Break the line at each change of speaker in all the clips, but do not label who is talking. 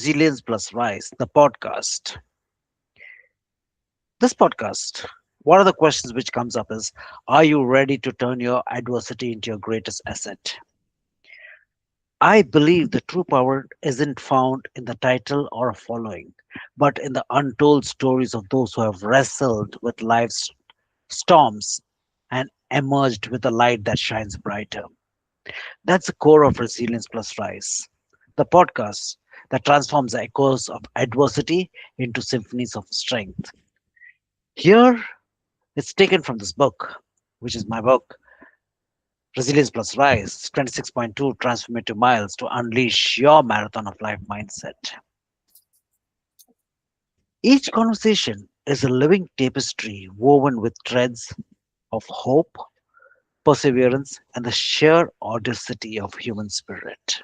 Resilience Plus Rise, the podcast. This podcast, one of the questions which comes up is, are you ready to turn your adversity into your greatest asset? I believe the true power isn't found in the title or a following, but in the untold stories of those who have wrestled with life's storms and emerged with a light that shines brighter. That's the core of Resilience Plus Rise, the podcast that transforms the echoes of adversity into symphonies of strength. Here, it's taken from this book, which is my book, Resilience Plus Rise 26.2 Transformative Miles to Unleash Your Marathon of Life Mindset. Each conversation is a living tapestry woven with threads of hope, perseverance, and the sheer audacity of human spirit.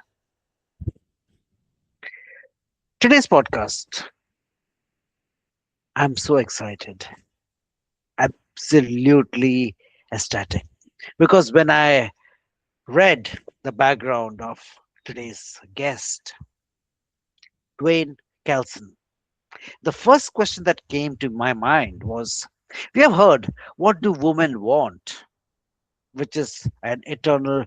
Today's podcast, I'm so excited, absolutely ecstatic, because when I read the background of today's guest, Dwayne Kelson, the first question that came to my mind was, we have heard, what do women want? Which is an eternal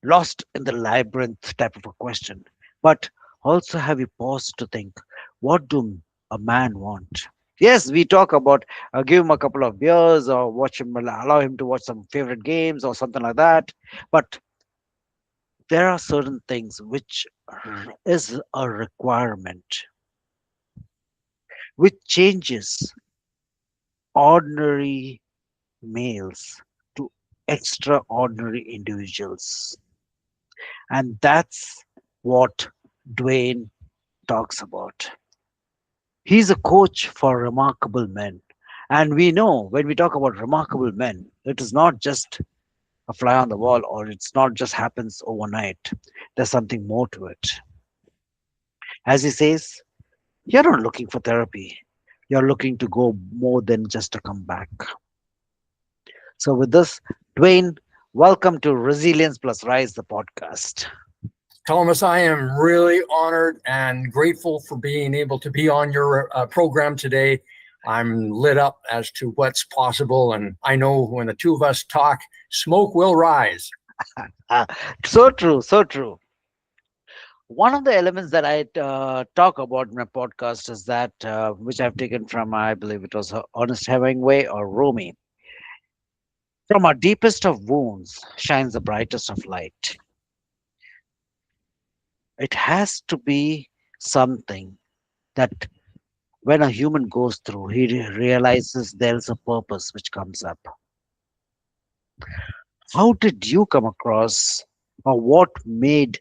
lost in the labyrinth type of a question. But also, have you paused to think, what do a man want? Yes, we talk about give him a couple of beers or watch him, allow him to watch some favorite games or something like that. But there are certain things which is a requirement, which changes ordinary males to extraordinary individuals. And that's what Dwayne talks about. He's a coach for remarkable men. And we know when we talk about remarkable men, it is not just a fly on the wall or it's not just happens overnight. There's something more to it. As he says, you're not looking for therapy. You're looking to go more than just a comeback. So with this, Dwayne, welcome to Resilience Plus Rise, the podcast.
Thomas, I am really honored and grateful for being able to be on your program today. I'm lit up as to what's possible, and I know when the two of us talk, smoke will rise.
Ah, so true, so true. One of the elements that I talk about in my podcast is that, which I've taken from, I believe it was Ernest Hemingway or Rumi. From our deepest of wounds shines the brightest of light. It has to be something that when a human goes through, he realizes there is a purpose which comes up. How did you come across, or what made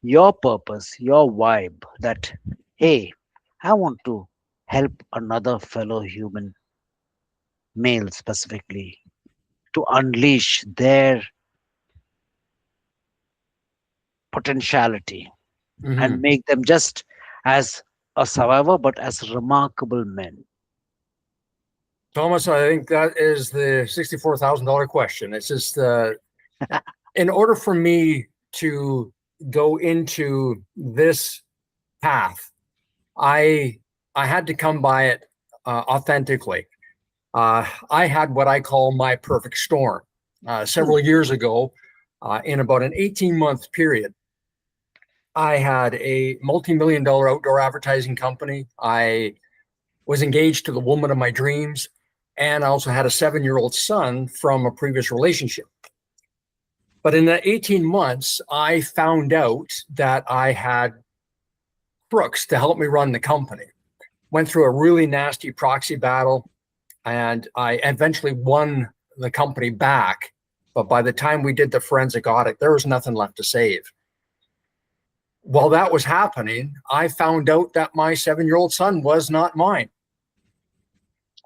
your purpose, your vibe that, hey, I want to help another fellow human, male specifically, to unleash their potentiality and
Mhm.
make them just as a survivor, but as remarkable men.
Thomas, I think that is the $64,000 question. It's just in order for me to go into this path, I I had to come by it authentically. I had what I call my perfect storm
Hmm.
several years ago. In about an 18-month period, I had a multi-million dollar outdoor advertising company. I was engaged to the woman of my dreams, and I also had a 7-year-old son from a previous relationship. But in that 18 months, I found out that I had crooks to help me run the company. Went through a really nasty proxy battle, and I eventually won the company back. But by the time we did the forensic audit, there was nothing left to save. While that was happening, I found out that my 7-year-old son was not mine.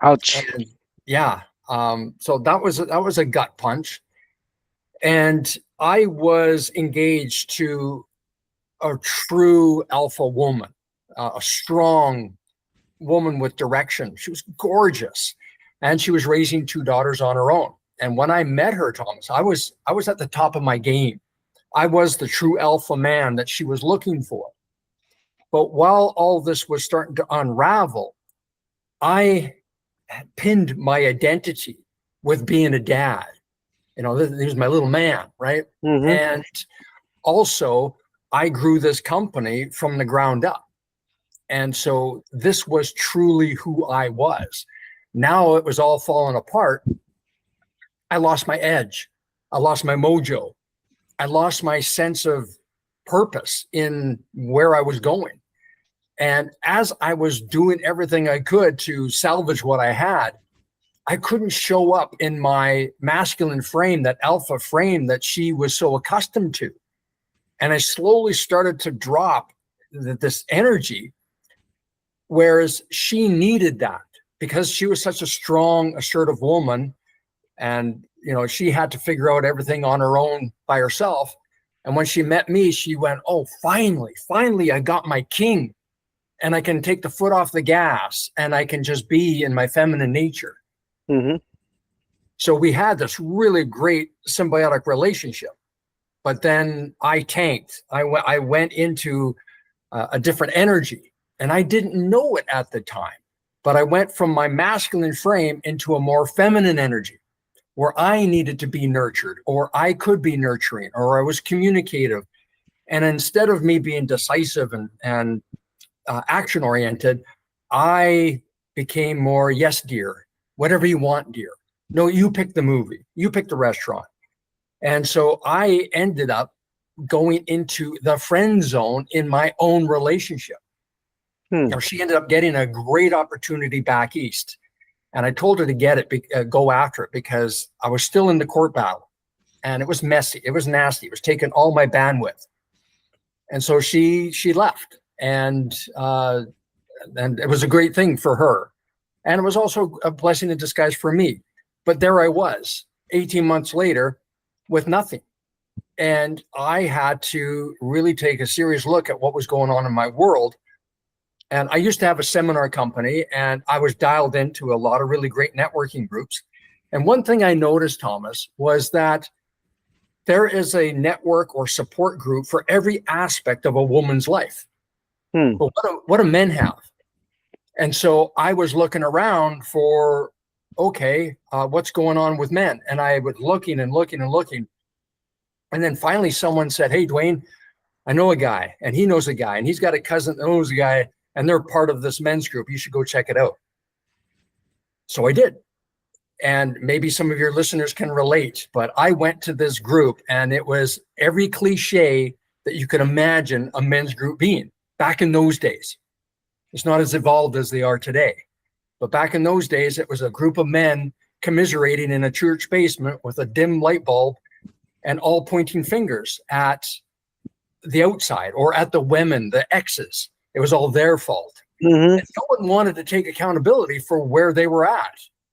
Ouch.
And yeah, so that was a gut punch. And I was engaged to a true alpha woman, a strong woman with direction. She was gorgeous, and she was raising two daughters on her own. And when I met her, Thomas, I was at the top of my game. I was the true alpha man that she was looking for. But while all this was starting to unravel, I pinned my identity with being a dad. He was my little man, right?
Mm-hmm.
And also, I grew this company from the ground up. And so this was truly who I was. Now it was all falling apart. I lost my edge. I lost my mojo. I lost my sense of purpose in where I was going. And as I was doing everything I could to salvage what I had, I couldn't show up in my masculine frame, that alpha frame that she was so accustomed to. And I slowly started to drop this energy, whereas she needed that because she was such a strong, assertive woman. And, she had to figure out everything on her own by herself. And when she met me, she went, oh, finally, I got my king and I can take the foot off the gas and I can just be in my feminine nature.
Mm-hmm.
So we had this really great symbiotic relationship. But then I tanked. I went into a different energy, and I didn't know it at the time. But I went from my masculine frame into a more feminine energy, where I needed to be nurtured, or I could be nurturing, or I was communicative. And instead of me being decisive and action oriented, I became more, yes, dear, whatever you want, dear. No, you pick the movie, you pick the restaurant. And so I ended up going into the friend zone in my own relationship. She ended up getting a great opportunity back east. And I told her to get it, go after it, because I was still in the court battle. And it was messy. It was nasty. It was taking all my bandwidth. And so she left. And it was a great thing for her. And it was also a blessing in disguise for me. But there I was, 18 months later, with nothing. And I had to really take a serious look at what was going on in my world. And I used to have a seminar company, and I was dialed into a lot of really great networking groups. And one thing I noticed, Thomas, was that there is a network or support group for every aspect of a woman's life. But what do men have? And so I was looking around for, okay, what's going on with men? And I was looking and looking and looking. And then finally someone said, hey, Dwayne, I know a guy, and he knows a guy, and he's got a cousin that knows a guy, and they're part of this men's group. You should go check it out. So I did. And maybe some of your listeners can relate, but I went to this group, and it was every cliche that you could imagine a men's group being back in those days. It's not as evolved as they are today. But back in those days, it was a group of men commiserating in a church basement with a dim light bulb and all pointing fingers at the outside or at the women, the exes. It was all their fault.
Mm-hmm.
And no one wanted to take accountability for where they were at.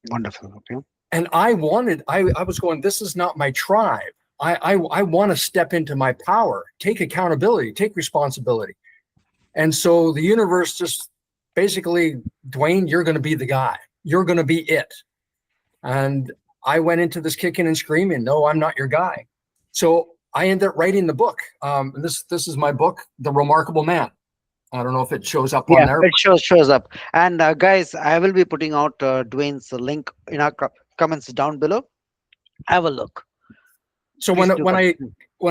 Wonderful. Okay.
And I was going, this is not my tribe. I want to step into my power, take accountability, take responsibility. And so the universe just basically, Dwayne, you're going to be the guy. You're going to be it. And I went into this kicking and screaming, no, I'm not your guy. So I ended up writing the book. This is my book, The Remarkable Man. I don't know if it shows up on there.
It shows up. And guys, I will be putting out Dwayne's link in our comments down below. Have a look.
So when I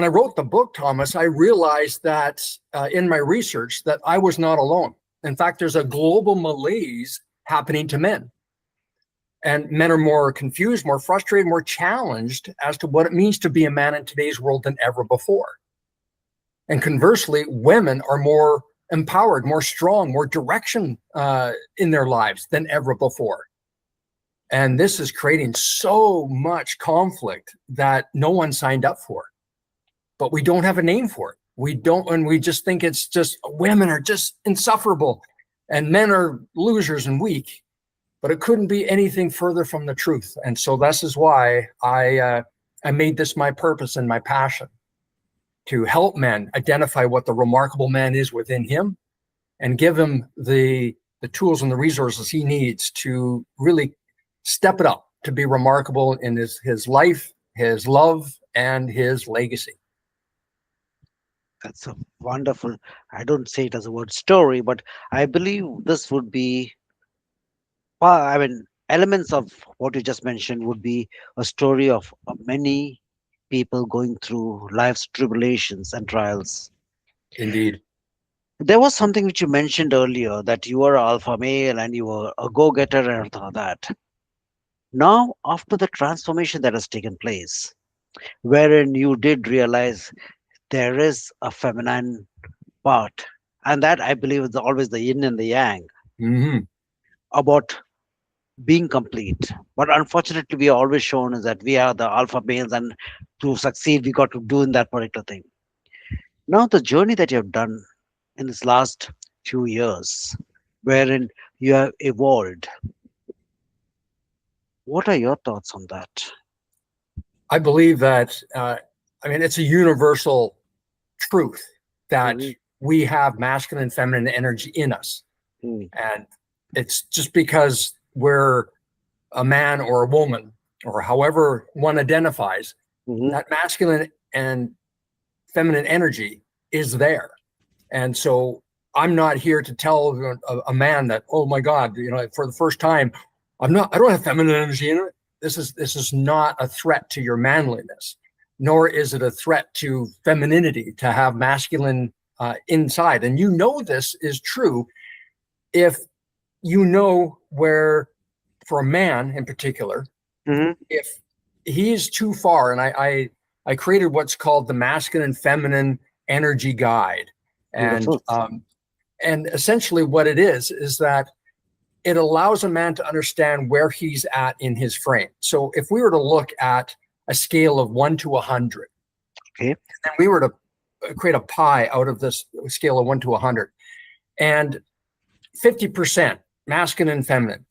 wrote the book, Thomas, I realized that in my research that I was not alone. In fact, there's a global malaise happening to men. And men are more confused, more frustrated, more challenged as to what it means to be a man in today's world than ever before. And conversely, women are more empowered, more strong, more direction in their lives than ever before. And this is creating so much conflict that no one signed up for. But we don't have a name for it. We don't, and we just think it's just women are just insufferable and men are losers and weak. But it couldn't be anything further from the truth. And so this is why I made this my purpose and my passion, to help men identify what the remarkable man is within him and give him the tools and the resources he needs to really step it up, to be remarkable in his life, his love, and his legacy.
That's a wonderful. I don't say it as a word story, but I believe this would be. I mean, elements of what you just mentioned would be a story of many people going through life's tribulations and trials.
Indeed.
There was something which you mentioned earlier that you were alpha male and you were a go-getter and everything like that. Now, after the transformation that has taken place, wherein you did realize there is a feminine part, and that I believe is always the yin and the yang
Hmm.
about being complete. But unfortunately, we are always shown is that we are the alpha males, and to succeed, we got to do in that particular thing. Now, the journey that you have done in this last few years, wherein you have evolved, what are your thoughts on that?
I believe that, I mean, it's a universal truth that
Hmm.
we have masculine and feminine energy in us.
Hmm.
And it's just because we're a man or a woman, or however one identifies,
Hmm.
that masculine and feminine energy is there. And so I'm not here to tell a man that, oh my God, you know, for the first time, I don't have feminine energy in it. This is not a threat to your manliness, nor is it a threat to femininity to have masculine inside. And you know this is true if you know where, for a man in particular,
Hmm.
if he's too far, and I created what's called the masculine and feminine energy guide, and
Beautiful.
and essentially what it is that it allows a man to understand where he's at in his frame. So if we were to look at a scale of 1 to 100,
Okay.
and we were to create a pie out of this scale of 1 to 100, and 50% masculine and feminine.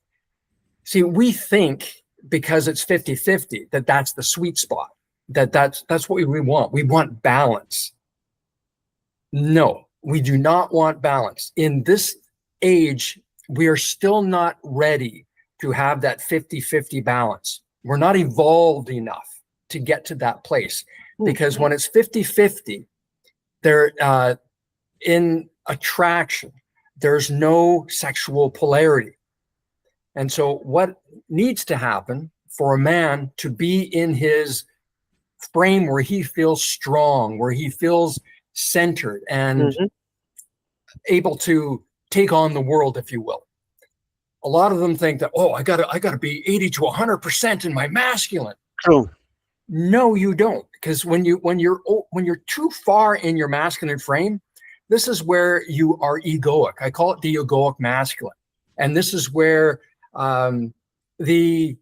See, we think because it's 50-50 that that's the sweet spot, that's what we want. We want balance. No, we do not want balance. In this age, we are still not ready to have that 50-50 balance. We're not evolved enough to get to that place,
Hmm.
because when it's 50-50, there in attraction, there's no sexual polarity. And so what needs to happen for a man to be in his frame where he feels strong, where he feels centered and
Hmm.
able to take on the world, if you will. A lot of them think that, oh, I gotta be 80 to 100% in my masculine.
True.
No, you don't, because when you're too far in your masculine frame, this is where you are egoic. I call it the egoic masculine, and this is where the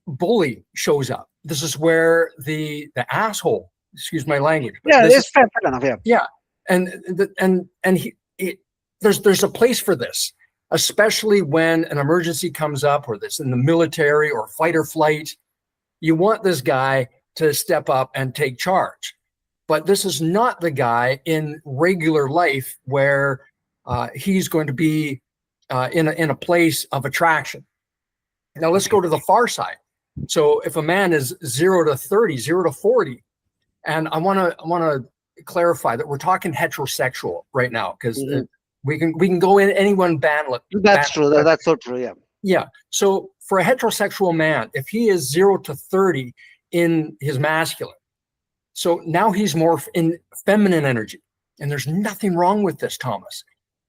bully shows up. This is where the asshole, excuse my language, but
Yeah,
this is,
it's fair enough. Yeah.
yeah, and there's a place for this, especially when an emergency comes up, or this in the military or fight or flight. You want this guy to step up and take charge, but this is not the guy in regular life where he's going to be in a place of attraction. Now let's
Okay.
go to the far side. So if a man is 0 to 30, 0 to 40, and I want to clarify that we're talking heterosexual right now, because
Hmm.
we can go in any one
That's true. That's so true. Yeah.
yeah. So for a heterosexual man, if he is 0 to 30 in his masculine, so now he's more in feminine energy. And there's nothing wrong with this, Thomas.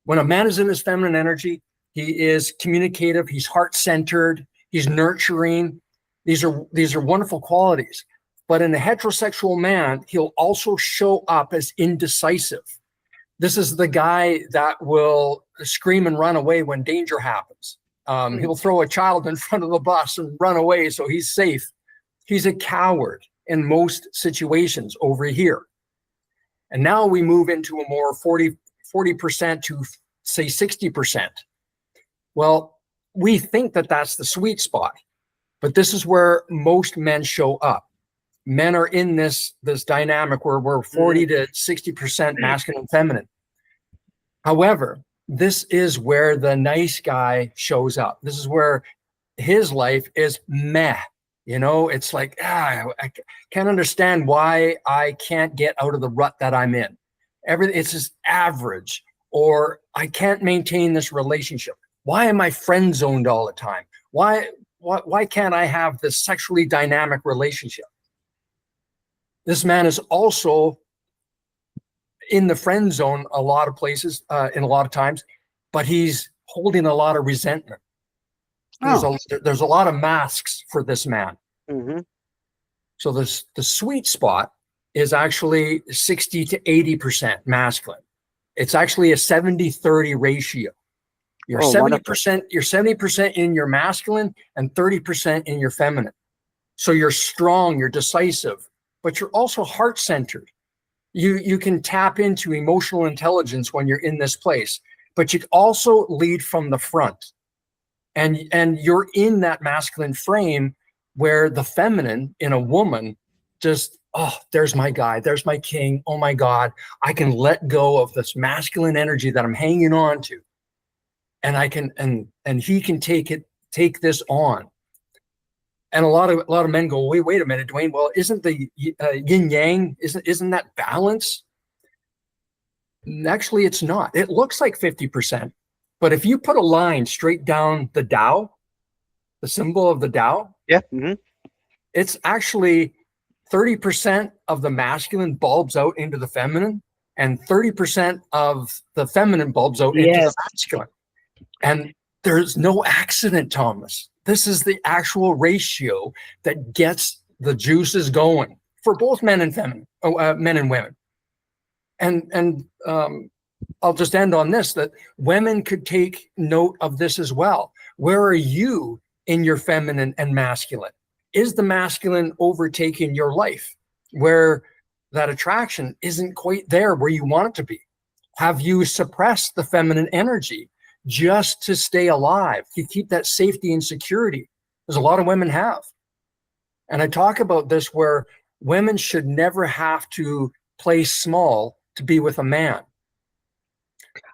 When a man is in his feminine energy, he is communicative, he's heart-centered, he's nurturing. These are wonderful qualities. But in a heterosexual man, he'll also show up as indecisive. This is the guy that will scream and run away when danger happens.
Hmm.
He'll throw a child in front of the bus and run away so he's safe. He's a coward in most situations over here. And now we move into a more 40% to say 60%. Well, we think that that's the sweet spot, but this is where most men show up. Men are in this dynamic where we're 40
Hmm.
to 60% masculine and feminine. However, this is where the nice guy shows up. This is where his life is meh. It's like, I can't understand why I can't get out of the rut that I'm in. Everything, it's just average, or I can't maintain this relationship. Why am I friend zoned all the time? Why can't I have this sexually dynamic relationship? This man is also in the friend zone a lot of places, in a lot of times, but he's holding a lot of resentment.
Oh.
There's a lot of masks for this man.
Mm-hmm.
So the sweet spot is actually 60 to 80% masculine. It's actually a 70-30 ratio. You're
Oh, wonderful.
70% in your masculine and 30% in your feminine. So you're strong, you're decisive, but you're also heart-centered. You can tap into emotional intelligence when you're in this place, but you also lead from the front. And you're in that masculine frame where the feminine in a woman just, oh, there's my guy, there's my king. Oh my God, I can let go of this masculine energy that I'm hanging on to. And I can, and he can take this on. And a lot of men go, wait a minute, Dwayne. Well, isn't the yin yang, isn't that balance? Actually, it's not. It looks like 50%, but if you put a line straight down the Tao, the symbol of the Tao,
Yeah. Mm-hmm.
it's actually 30% of the masculine bulbs out into the feminine, and 30% of the feminine bulbs out into the
Yes.
masculine. And there's no accident, Thomas. This is the actual ratio that gets the juices going for both men and men and women. And I'll just end on this, that women could take note of this as well. Where are you in your feminine and masculine? Is the masculine overtaking your life where that attraction isn't quite there where you want it to be? Have you suppressed the feminine energy just to stay alive, to keep that safety and security? As a lot of women have. And I talk about this where women should never have to play small to be with a man.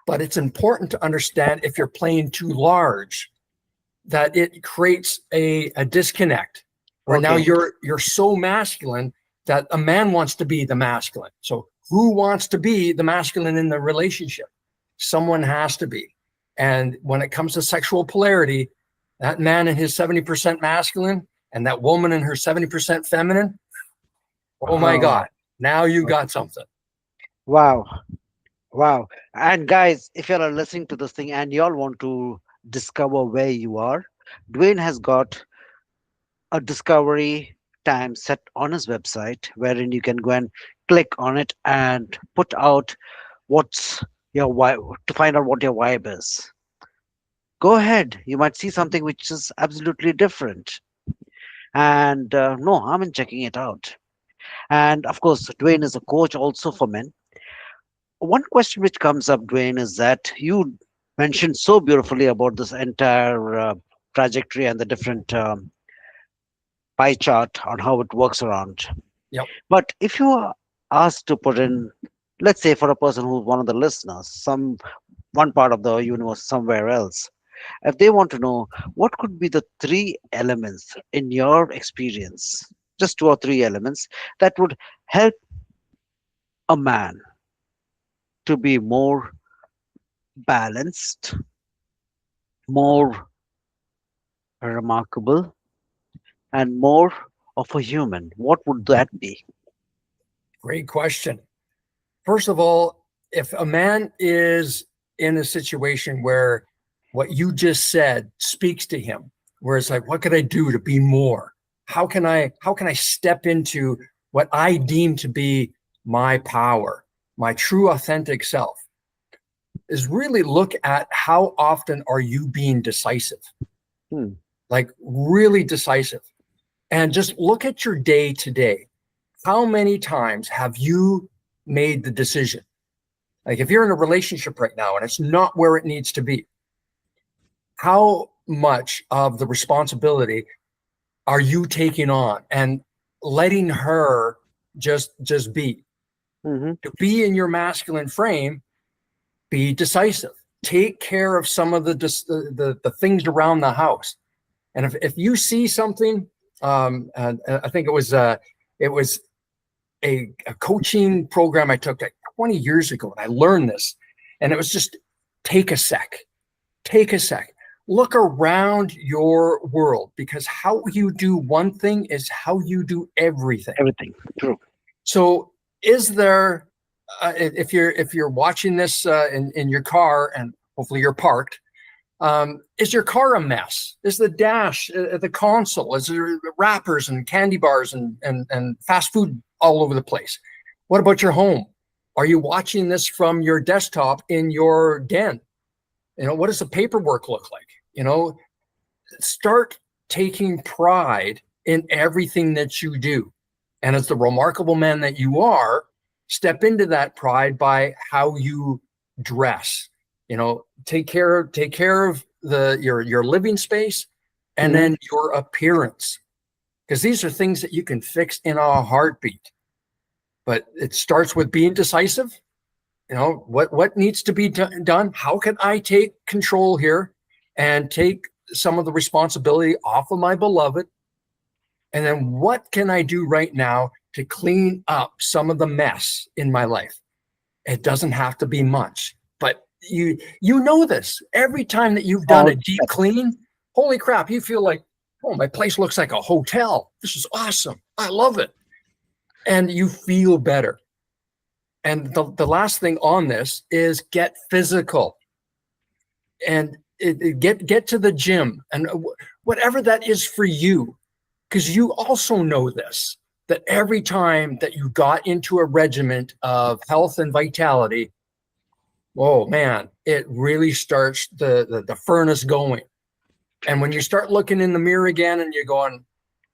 But it's important to understand if you're playing too large, that it creates a disconnect where now
Okay.
you're so masculine that a man wants to be the masculine. So who wants to be the masculine in the relationship? Someone has to be. And when it comes to sexual polarity, that man in his 70% masculine and that woman in her 70% feminine, oh my
Oh,
God, now you got something.
wow. Wow. And guys, if you are listening to this thing and you all want to discover where you are, Dwayne has got a discovery time set on his website wherein you can go and click on it and put out what's your vibe to find out what your vibe is. Go ahead. You might see something which is absolutely different. And no harm in checking it out. And of course, Dwayne is a coach also for men. One question which comes up, Dwayne, is that you mentioned so beautifully about this entire trajectory and the different pie chart on how it works around.
Yep.
But if you are asked to put in, let's say, for a person who's one of the listeners, some one part of the universe somewhere else, if they want to know what could be the three elements in your experience, just two or three elements that would help a man to be more balanced, more remarkable, and more of a human, what would that be?
Great question. First of all, if a man is in a situation where what you just said speaks to him, where it's like, what could I do to be more? How can I step into what I deem to be my power, my true authentic self? Is really look at how often are you being decisive,
Hmm.
like really decisive, and just look at your day to day. How many times have you made the decision? Like if you're in a relationship right now and it's not where it needs to be, how much of the responsibility are you taking on and letting her just be?
Mm-hmm.
To be in your masculine frame, be decisive. Take care of some of the things around the house. And if you see something, I think it was a coaching program I took. 20 years ago, and I learned this, and it was just take a sec, take a sec. Look around your world, because how you do one thing is how you do everything.
Everything. True.
So is there, if you're watching this in your car, and hopefully you're parked, is your car a mess? Is the dash, the console, is there wrappers and candy bars and fast food all over the place? What about your home? Are you watching this from your desktop in your den? What does the paperwork look like? Start taking pride in everything that you do. And as the remarkable man that you are, step into that pride by how you dress. Take care of your living space, and then your appearance, because these are things that you can fix in a heartbeat. But it starts with being decisive. What needs to be done? How can I take control here and take some of the responsibility off of my beloved? And then what can I do right now to clean up some of the mess in my life? It doesn't have to be much, but you know this. Every time that you've done a deep clean, holy crap, you feel like, oh, my place looks like a hotel. This is awesome. I love it. And you feel better. And the last thing on this is get physical, and get to the gym, and whatever that is for you, because you also know this, that every time that you got into a regiment of health and vitality, oh man, it really starts the furnace going. And when you start looking in the mirror again and you're going,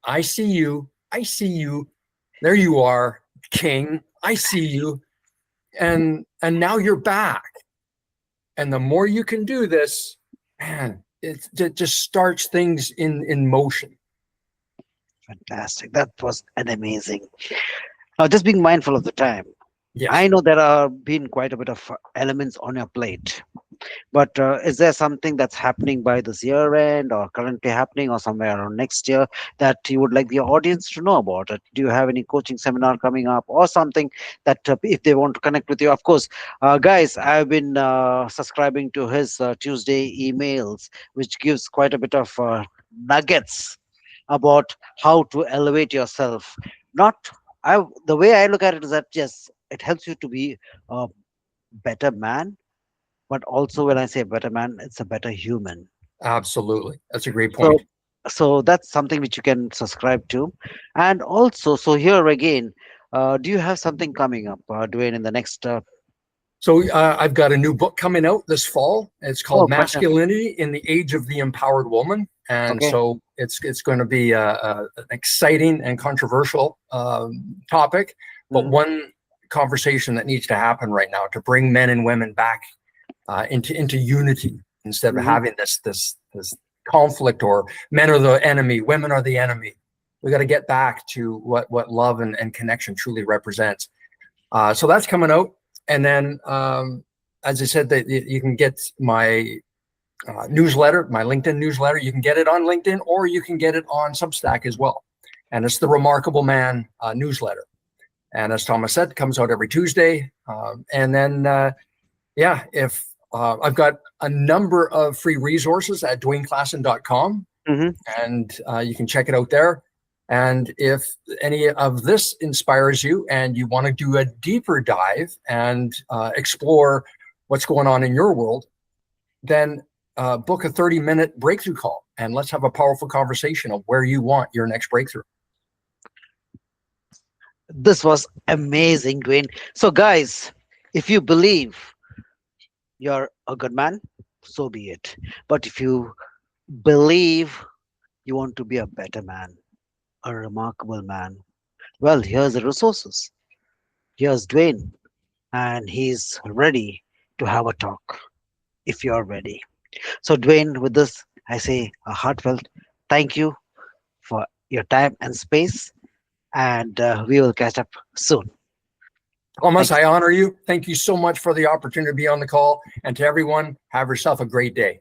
I see you, there you are, king, I see you. And now you're back. And the more you can do this, man, it just starts things in motion.
Fantastic. That was an amazing. Now, just being mindful of the time.
Yes.
I know there are been quite a bit of elements on your plate, but is there something that's happening by this year end, or currently happening, or somewhere around next year, that you would like the audience to know about it? Do you have any coaching seminar coming up, or something that if they want to connect with you? Of course, guys, I've been subscribing to his Tuesday emails, which gives quite a bit of nuggets about how to elevate yourself. Not the way I look at it is that, yes, it helps you to be a better man, but also when I say better man, it's a better human.
Absolutely. That's a great
So,
point.
so that's something which you can subscribe to. And also, so here again, do you have something coming up, Dwayne, in the next?
So I've got a new book coming out this fall. It's called
Oh, fantastic.
Masculinity in the Age of the Empowered Woman. And
Okay.
so it's going to be an exciting and controversial topic, but
Mhm.
one conversation that needs to happen right now to bring men and women back into unity, instead of
Mhm.
having this conflict, or men are the enemy, women are the enemy. We got to get back to what love and connection truly represents. So that's coming out. And then, as I said, that you can get my newsletter, my LinkedIn newsletter. You can get it on LinkedIn, or you can get it on Substack as well. And it's the Remarkable Man newsletter. And as Thomas said, it comes out every Tuesday. And then, if I've got a number of free resources at dwayneklassen.com,
Mhm.
and you can check it out there. And if any of this inspires you and you want to do a deeper dive and explore what's going on in your world, then book a 30-minute breakthrough call, and let's have a powerful conversation of where you want your next breakthrough.
This was amazing, Dwayne. So, guys, if you believe you're a good man, so be it. But if you believe you want to be a better man, a remarkable man, well, here's the resources. Here's Dwayne, and he's ready to have a talk if you're ready. So, Dwayne, with this, I say a heartfelt thank you for your time and space, and we will catch up soon.
Thomas,
Thank you.
I honor you. Thank you so much for the opportunity to be on the call. And to everyone, have yourself a great day.